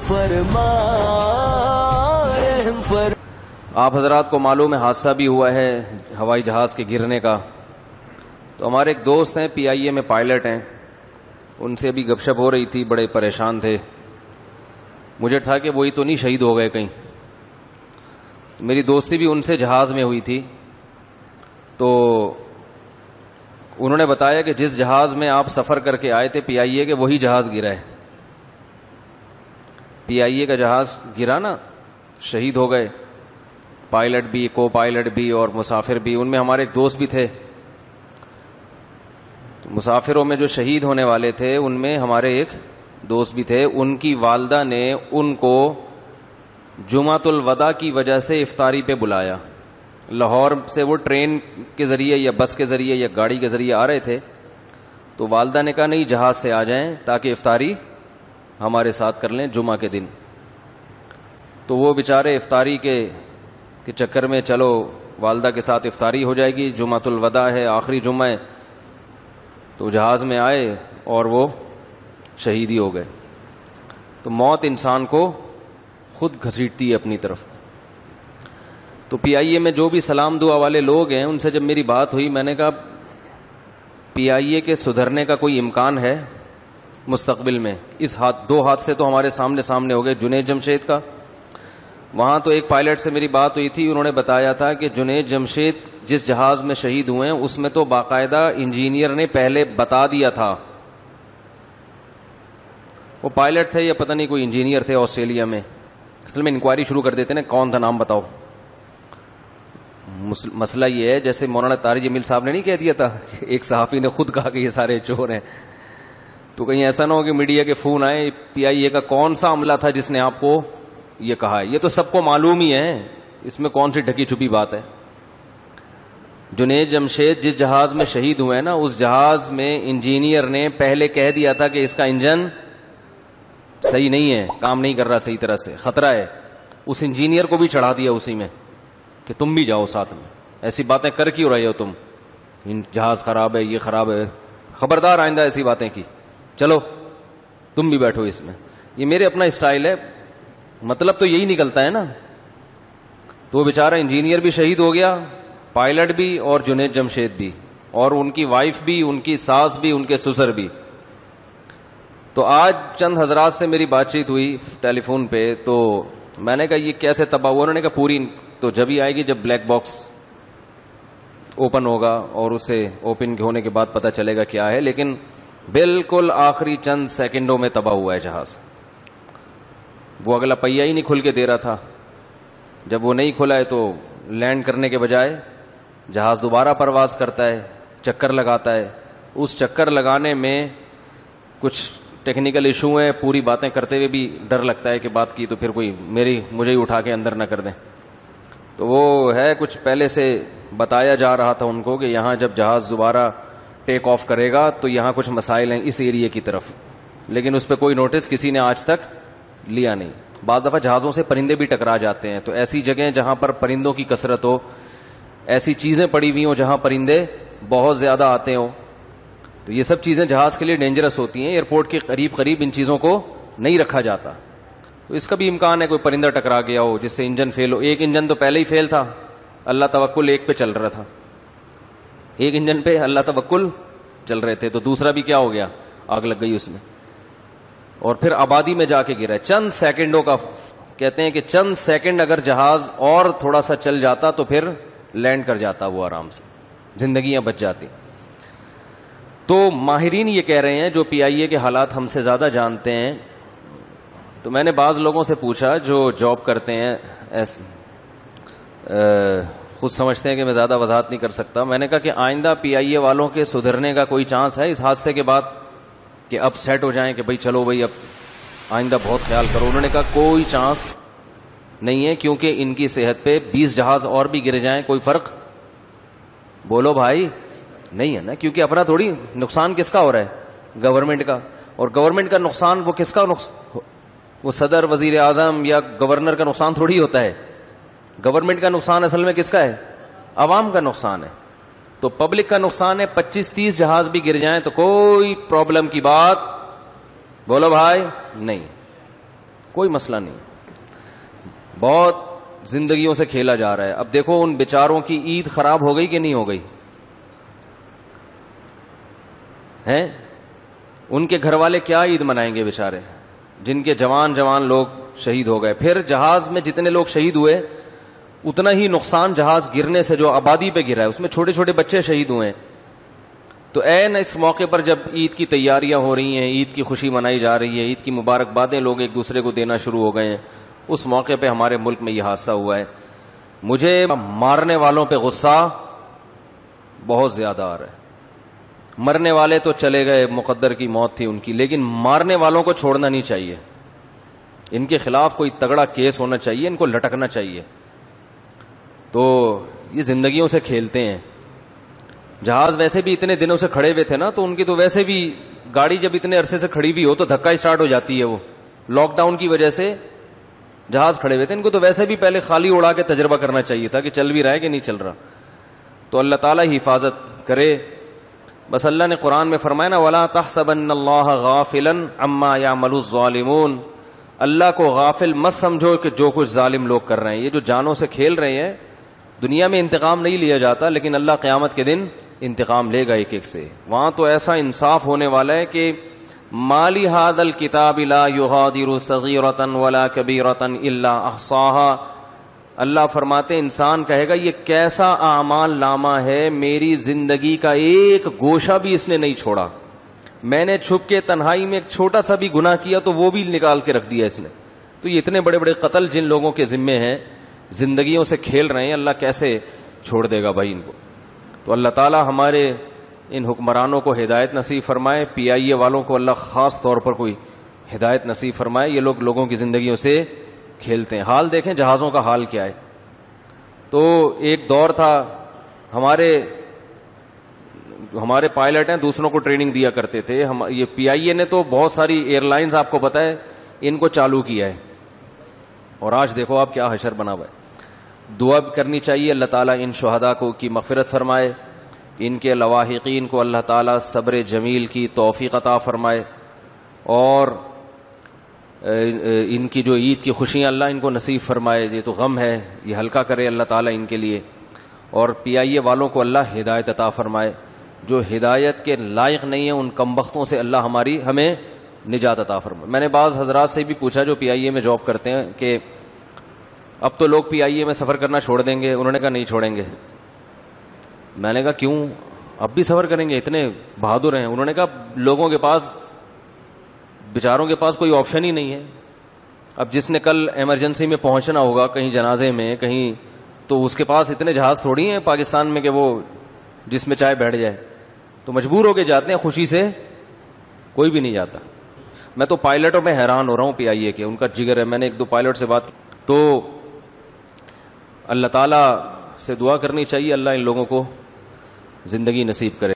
فرما رحم فرما. آپ حضرات کو معلوم ہے حادثہ بھی ہوا ہے ہوائی جہاز کے گرنے کا. تو ہمارے ایک دوست ہیں پی آئی اے میں پائلٹ ہیں, ان سے ابھی گپ شپ ہو رہی تھی, بڑے پریشان تھے. مجھے تھا کہ وہی تو نہیں شہید ہو گئے کہیں. میری دوستی بھی ان سے جہاز میں ہوئی تھی. تو انہوں نے بتایا کہ جس جہاز میں آپ سفر کر کے آئے تھے پی آئی اے کے, وہی جہاز گرا ہے. پی آئی اے کا جہاز گرا نا, شہید ہو گئے پائلٹ بھی, کو پائلٹ بھی اور مسافر بھی. ان میں ہمارے ایک دوست بھی تھے. مسافروں میں جو شہید ہونے والے تھے ان میں ہمارے ایک دوست بھی تھے. ان کی والدہ نے ان کو جمعۃ الوداع کی وجہ سے افطاری پہ بلایا. لاہور سے وہ ٹرین کے ذریعے یا بس کے ذریعے یا گاڑی کے ذریعے آ رہے تھے. تو والدہ نے کہا نہیں, جہاز سے آ جائیں تاکہ افطاری ہمارے ساتھ کر لیں جمعہ کے دن. تو وہ بیچارے افطاری کے چکر میں, چلو والدہ کے ساتھ افطاری ہو جائے گی, جمعۃ الوداع ہے, آخری جمعہ ہے, تو جہاز میں آئے اور وہ شہید ہی ہو گئے. تو موت انسان کو خود گھسیٹتی ہے اپنی طرف. تو پی آئی اے میں جو بھی سلام دعا والے لوگ ہیں, ان سے جب میری بات ہوئی, میں نے کہا پی آئی اے کے سدھرنے کا کوئی امکان ہے مستقبل میں؟ اس دو حادثے تو ہمارے سامنے ہو گئے. جنید جمشید کا, وہاں تو ایک پائلٹ سے میری بات ہوئی تھی, انہوں نے بتایا تھا کہ جنید جمشید جس جہاز میں شہید ہوئے ہیں اس میں تو باقاعدہ انجینئر نے پہلے بتا دیا تھا. وہ پائلٹ تھے یا پتہ نہیں کوئی انجینئر تھے آسٹریلیا میں. اصل میں انکوائری شروع کر دیتے نا, کون تھا نام بتاؤ. مسئلہ یہ ہے جیسے مولانا طارق جمیل صاحب نے نہیں کہہ دیا تھا کہ ایک صحافی نے خود کہا کہ یہ سارے چور ہیں. تو کہیں ایسا نہ ہو کہ میڈیا کے فون آئے, پی آئی اے کا کون سا عملہ تھا جس نے آپ کو یہ کہا ہے. یہ تو سب کو معلوم ہی ہے, اس میں کون سی ڈھکی چھپی بات ہے. جنید جمشید جس جہاز میں شہید ہوئے نا, اس جہاز میں انجینئر نے پہلے کہہ دیا تھا کہ اس کا انجن صحیح نہیں ہے, کام نہیں کر رہا صحیح طرح سے, خطرہ ہے. اس انجینئر کو بھی چڑھا دیا اسی میں کہ تم بھی جاؤ ساتھ میں. ایسی باتیں کر کیوں رہے ہو تم, جہاز خراب ہے, یہ خراب ہے, خبردار آئندہ ایسی باتیں کی, چلو تم بھی بیٹھو اس میں. یہ میرے اپنا اسٹائل ہے, مطلب تو یہی نکلتا ہے نا. تو وہ بیچارہ انجینئر بھی شہید ہو گیا, پائلٹ بھی, اور جنید جمشید بھی, اور ان کی وائف بھی, ان کی ساس بھی, ان کے سسر بھی. تو آج چند حضرات سے میری بات چیت ہوئی ٹیلی فون پہ, تو میں نے کہا یہ کیسے تباہ ہوا. انہوں نے کہا پوری تو جب ہی آئے گی جب بلیک باکس اوپن ہوگا, اور اسے اوپن ہونے کے بعد پتہ چلے گا کیا ہے. لیکن بالکل آخری چند سیکنڈوں میں تباہ ہوا ہے جہاز. وہ اگلا پہیہ ہی نہیں کھل کے دے رہا تھا. جب وہ نہیں کھلا ہے تو لینڈ کرنے کے بجائے جہاز دوبارہ پرواز کرتا ہے, چکر لگاتا ہے. اس چکر لگانے میں کچھ ٹیکنیکل ایشو ہے, پوری باتیں کرتے ہوئے بھی ڈر لگتا ہے کہ بات کی تو پھر کوئی مجھے ہی اٹھا کے اندر نہ کر دیں. تو وہ ہے کچھ پہلے سے بتایا جا رہا تھا ان کو کہ یہاں جب جہاز دوبارہ ٹیک آف کرے گا تو یہاں کچھ مسائل ہیں اس ایریے کی طرف, لیکن اس پہ کوئی نوٹس کسی نے آج تک لیا نہیں. بعض دفعہ جہازوں سے پرندے بھی ٹکرا جاتے ہیں, تو ایسی جگہیں جہاں پر پرندوں کی کثرت ہو, ایسی چیزیں پڑی ہوئی ہوں جہاں پرندے بہت زیادہ آتے ہوں, تو یہ سب چیزیں جہاز کے لیے ڈینجرس ہوتی ہیں. ایئرپورٹ کے قریب ان چیزوں کو نہیں رکھا جاتا. تو اس کا بھی امکان ہے کوئی پرندہ ٹکرا گیا ہو جس سے انجن فیل ہو. ایک انجن تو پہلے ہی فیل تھا, اللہ توکل ایک پہ چل رہا تھا, ایک انجن پہ اللہ توکل چل رہے تھے, تو دوسرا بھی کیا ہو گیا, آگ لگ گئی اس میں, اور پھر آبادی میں جا کے گرا. چند سیکنڈوں کا کہتے ہیں کہ چند سیکنڈ اگر جہاز اور تھوڑا سا چل جاتا تو پھر لینڈ کر جاتا وہ آرام سے, زندگیاں بچ جاتی. تو ماہرین یہ کہہ رہے ہیں جو پی آئی اے کے حالات ہم سے زیادہ جانتے ہیں. تو میں نے بعض لوگوں سے پوچھا جو جاب کرتے ہیں, خود سمجھتے ہیں کہ میں زیادہ وضاحت نہیں کر سکتا. میں نے کہا کہ آئندہ پی آئی اے والوں کے سدھرنے کا کوئی چانس ہے اس حادثے کے بعد, کہ اب سیٹ ہو جائیں کہ بھئی چلو بھئی اب آئندہ بہت خیال کرو. انہوں نے کہا کوئی چانس نہیں ہے, کیونکہ ان کی صحت پہ 20 جہاز اور بھی گر جائیں کوئی فرق, بولو بھائی, نہیں ہے نا. کیونکہ اپنا تھوڑی نقصان کس کا ہو رہا ہے, گورنمنٹ کا. اور گورنمنٹ کا نقصان وہ کس کا وہ صدر, وزیر اعظم یا گورنر کا نقصان تھوڑی ہوتا ہے. گورنمنٹ کا نقصان اصل میں کس کا ہے, عوام کا نقصان ہے. تو پبلک کا نقصان ہے. 25-30 جہاز بھی گر جائیں تو کوئی پرابلم کی بات, بولو بھائی, نہیں. کوئی مسئلہ نہیں. بہت زندگیوں سے کھیلا جا رہا ہے. اب دیکھو ان بیچاروں کی عید خراب ہو گئی کہ نہیں ہو گئی ہیں؟ ان کے گھر والے کیا عید منائیں گے بیچارے جن کے جوان جوان لوگ شہید ہو گئے. پھر جہاز میں جتنے لوگ شہید ہوئے اتنا ہی نقصان جہاز گرنے سے جو آبادی پہ گرا ہے اس میں چھوٹے چھوٹے بچے شہید ہوئے ہیں. تو عین اس موقع پر جب عید کی تیاریاں ہو رہی ہیں, عید کی خوشی منائی جا رہی ہے, عید کی مبارکبادیں لوگ ایک دوسرے کو دینا شروع ہو گئے ہیں, اس موقع پہ ہمارے ملک میں یہ حادثہ ہوا ہے. مجھے مارنے والوں پہ غصہ بہت زیادہ آ رہا ہے. مرنے والے تو چلے گئے, مقدر کی موت تھی ان کی, لیکن مارنے والوں کو چھوڑنا نہیں چاہیے. ان کے خلاف کوئی تگڑا کیس ہونا چاہیے, ان کو لٹکنا چاہیے. تو یہ زندگیوں سے کھیلتے ہیں. جہاز ویسے بھی اتنے دنوں سے کھڑے ہوئے تھے نا, تو ان کی تو ویسے بھی گاڑی جب اتنے عرصے سے کھڑی بھی ہو تو دھکا اسٹارٹ ہو جاتی ہے. وہ لاک ڈاؤن کی وجہ سے جہاز کھڑے ہوئے تھے, ان کو تو ویسے بھی پہلے خالی اڑا کے تجربہ کرنا چاہیے تھا کہ چل بھی رہا ہے کہ نہیں چل رہا. تو اللہ تعالیٰ ہی حفاظت کرے. بس اللہ نے قرآن میں فرمایا نا, وَلَا تَحْسَبَنَّ اللَّهَ غَافِلًا عَمَّا يَعْمَلُ الظَّالِمُونَ, اللہ کو غافل مت سمجھو کہ جو کچھ ظالم لوگ کر رہے ہیں. یہ جو جانوں سے کھیل رہے ہیں, دنیا میں انتقام نہیں لیا جاتا, لیکن اللہ قیامت کے دن انتقام لے گا ایک ایک سے. وہاں تو ایسا انصاف ہونے والا ہے کہ مالی هذا الكتاب لا يغادر صغيرة ولا كبيرة الا احصاها. اللہ فرماتے انسان کہے گا یہ کیسا اعمال نامہ ہے, میری زندگی کا ایک گوشہ بھی اس نے نہیں چھوڑا. میں نے چھپ کے تنہائی میں ایک چھوٹا سا بھی گناہ کیا تو وہ بھی نکال کے رکھ دیا اس نے. تو یہ اتنے بڑے بڑے قتل جن لوگوں کے ذمے ہیں, زندگیوں سے کھیل رہے ہیں, اللہ کیسے چھوڑ دے گا بھائی ان کو. تو اللہ تعالی ہمارے ان حکمرانوں کو ہدایت نصیب فرمائے, پی آئی اے والوں کو اللہ خاص طور پر کوئی ہدایت نصیب فرمائے. یہ لوگ لوگوں کی زندگیوں سے کھیلتے ہیں. حال دیکھیں جہازوں کا حال کیا ہے. تو ایک دور تھا, ہمارے پائلٹ ہیں دوسروں کو ٹریننگ دیا کرتے تھے. یہ پی آئی اے نے تو بہت ساری ایئر لائنز آپ کو پتہ ہے ان کو چالو کیا ہے, اور آج دیکھو آپ کیا حشر بنا ہوا ہے. دعا بھی کرنی چاہیے اللہ تعالیٰ ان شہداء کو کی مغفرت فرمائے, ان کے لواحقین کو اللہ تعالیٰ صبر جمیل کی توفیق عطا فرمائے, اور ان کی جو عید کی خوشیاں اللہ ان کو نصیب فرمائے. یہ تو غم ہے, یہ ہلکا کرے اللہ تعالیٰ ان کے لیے. اور پی آئی اے والوں کو اللہ ہدایت عطا فرمائے. جو ہدایت کے لائق نہیں ہیں ان کمبختوں سے اللہ ہمیں نجات عطا فرمائے. میں نے بعض حضرات سے بھی پوچھا جو پی آئی اے میں جاب کرتے ہیں کہ اب تو لوگ پی آئی اے میں سفر کرنا چھوڑ دیں گے. انہوں نے کہا نہیں چھوڑیں گے. میں نے کہا کیوں, اب بھی سفر کریں گے, اتنے بہادر ہیں. انہوں نے کہا لوگوں کے پاس, بیچاروں کے پاس کوئی آپشن ہی نہیں ہے. اب جس نے کل ایمرجنسی میں پہنچنا ہوگا کہیں جنازے میں کہیں, تو اس کے پاس اتنے جہاز تھوڑی ہیں پاکستان میں کہ وہ جس میں چائے بیٹھ جائے. تو مجبور ہو کے جاتے ہیں, خوشی سے کوئی بھی نہیں جاتا. میں تو پائلٹوں میں حیران ہو رہا ہوں پی آئی اے کے, ان کا جگر ہے. میں نے ایک دو پائلٹ سے بات کی تو اللہ تعالیٰ سے دعا کرنی چاہیے اللہ ان لوگوں کو زندگی نصیب کرے.